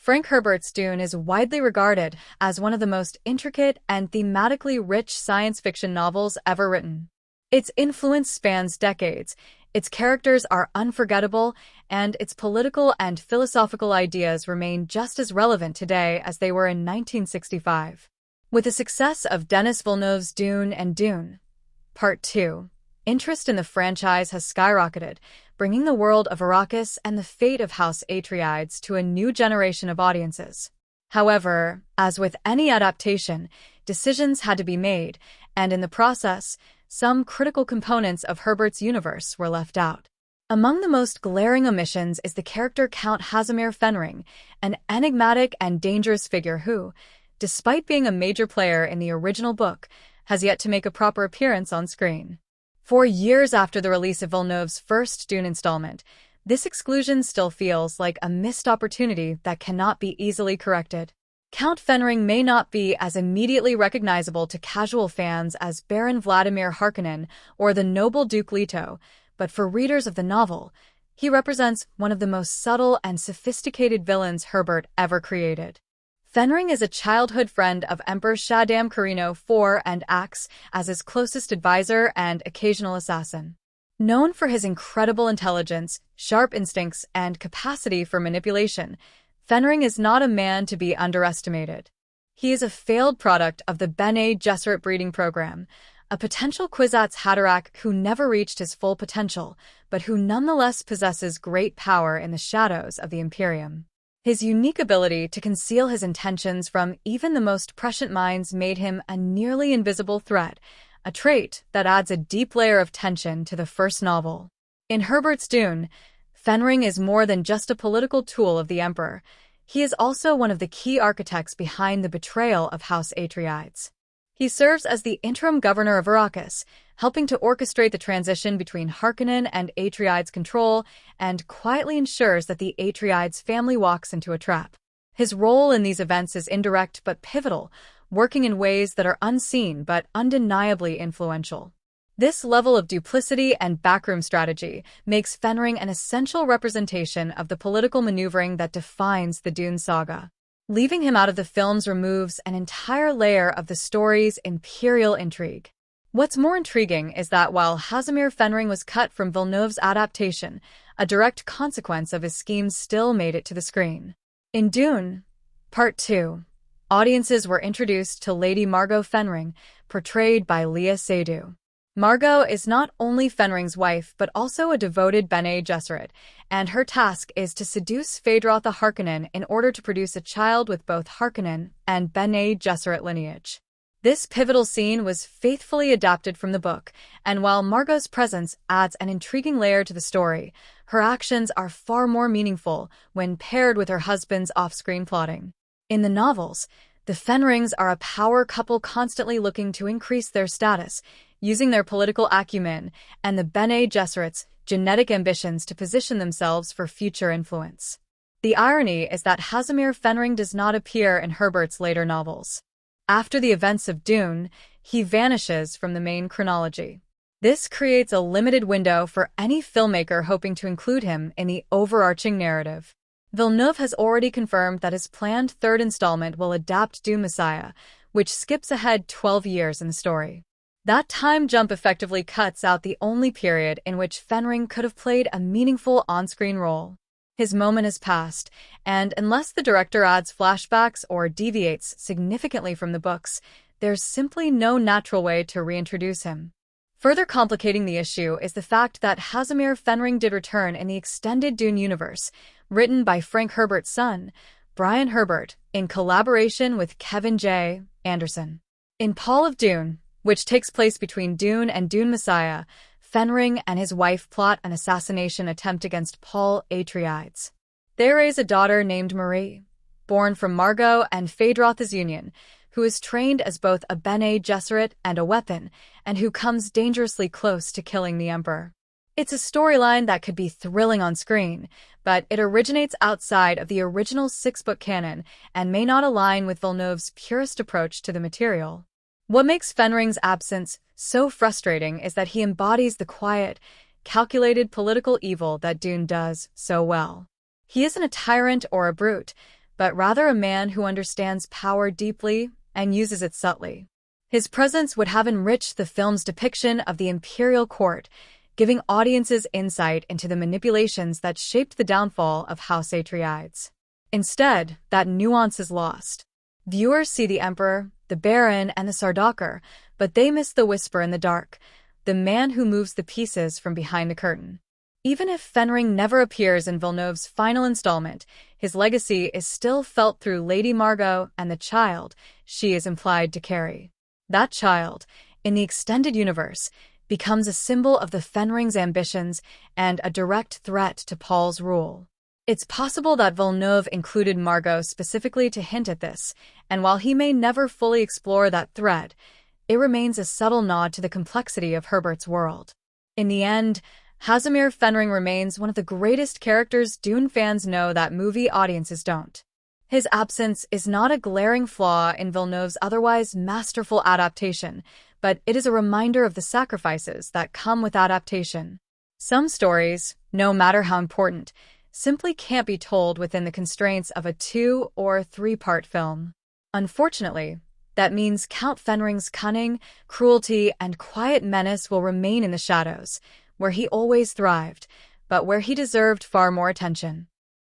Frank Herbert's Dune is widely regarded as one of the most intricate and thematically rich science fiction novels ever written. Its influence spans decades, its characters are unforgettable, and its political and philosophical ideas remain just as relevant today as they were in 1965. With the success of Denis Villeneuve's Dune and Dune, Part 2, interest in the franchise has skyrocketed, bringing the world of Arrakis and the fate of House Atreides to a new generation of audiences. However, as with any adaptation, decisions had to be made, and in the process, some critical components of Herbert's universe were left out. Among the most glaring omissions is the character Count Casimir Fenring, an enigmatic and dangerous figure who, despite being a major player in the original book, has yet to make a proper appearance on screen. 4 years after the release of Villeneuve's first Dune installment, this exclusion still feels like a missed opportunity that cannot be easily corrected. Count Fenring may not be as immediately recognizable to casual fans as Baron Vladimir Harkonnen or the noble Duke Leto, but for readers of the novel, he represents one of the most subtle and sophisticated villains Herbert ever created. Fenring is a childhood friend of Emperor Shaddam Carino IV and acts as his closest advisor and occasional assassin. Known for his incredible intelligence, sharp instincts, and capacity for manipulation, Fenring is not a man to be underestimated. He is a failed product of the Bene Gesserit breeding program, a potential Kwisatz Haderach who never reached his full potential, but who nonetheless possesses great power in the shadows of the Imperium. His unique ability to conceal his intentions from even the most prescient minds made him a nearly invisible threat, a trait that adds a deep layer of tension to the first novel. In Herbert's Dune, Fenring is more than just a political tool of the Emperor. He is also one of the key architects behind the betrayal of House Atreides. He serves as the interim governor of Arrakis, helping to orchestrate the transition between Harkonnen and Atreides control, and quietly ensures that the Atreides family walks into a trap. His role in these events is indirect but pivotal, working in ways that are unseen but undeniably influential. This level of duplicity and backroom strategy makes Fenring an essential representation of the political maneuvering that defines the Dune saga. Leaving him out of the films removes an entire layer of the story's imperial intrigue. What's more intriguing is that while Casimir Fenring was cut from Villeneuve's adaptation, a direct consequence of his schemes still made it to the screen. In Dune, Part 2, audiences were introduced to Lady Margot Fenring, portrayed by Léa Seydoux. Margot is not only Fenring's wife but also a devoted Bene Gesserit, and her task is to seduce Phaedra the Harkonnen in order to produce a child with both Harkonnen and Bene Gesserit lineage. This pivotal scene was faithfully adapted from the book, and while Margot's presence adds an intriguing layer to the story, her actions are far more meaningful when paired with her husband's off-screen plotting. In the novels, the Fenrings are a power couple constantly looking to increase their status, using their political acumen and the Bene Gesserit's genetic ambitions to position themselves for future influence. The irony is that Casimir Fenring does not appear in Herbert's later novels. After the events of Dune, he vanishes from the main chronology. This creates a limited window for any filmmaker hoping to include him in the overarching narrative. Villeneuve has already confirmed that his planned third installment will adapt Dune Messiah, which skips ahead 12 years in the story. That time jump effectively cuts out the only period in which Fenring could have played a meaningful on-screen role. His moment has passed, and unless the director adds flashbacks or deviates significantly from the books, there's simply no natural way to reintroduce him. Further complicating the issue is the fact that Casimir Fenring did return in the extended Dune universe, written by Frank Herbert's son, Brian Herbert, in collaboration with Kevin J. Anderson. In Paul of Dune, which takes place between Dune and Dune Messiah, Fenring and his wife plot an assassination attempt against Paul Atreides. They raise a daughter named Marie, born from Margot and Phaedrath's union, who is trained as both a Bene Gesserit and a weapon, and who comes dangerously close to killing the Emperor. It's a storyline that could be thrilling on screen, but it originates outside of the original 6-book canon and may not align with Villeneuve's purist approach to the material. What makes Fenring's absence so frustrating is that he embodies the quiet, calculated political evil that Dune does so well. He isn't a tyrant or a brute, but rather a man who understands power deeply and uses it subtly. His presence would have enriched the film's depiction of the imperial court, giving audiences insight into the manipulations that shaped the downfall of House Atreides. Instead, that nuance is lost. Viewers see the Emperor, the Baron, and the Sardaukar, but they miss the whisper in the dark, the man who moves the pieces from behind the curtain. Even if Fenring never appears in Villeneuve's final installment, his legacy is still felt through Lady Margot and the child she is implied to carry. That child, in the extended universe, becomes a symbol of the Fenring's ambitions and a direct threat to Paul's rule. It's possible that Villeneuve included Margot specifically to hint at this, and while he may never fully explore that thread, it remains a subtle nod to the complexity of Herbert's world. In the end, Casimir Fenring remains one of the greatest characters Dune fans know that movie audiences don't. His absence is not a glaring flaw in Villeneuve's otherwise masterful adaptation, but it is a reminder of the sacrifices that come with adaptation. Some stories, no matter how important, simply can't be told within the constraints of a 2- or 3-part film. Unfortunately, that means Count Fenring's cunning, cruelty, and quiet menace will remain in the shadows, where he always thrived, but where he deserved far more attention.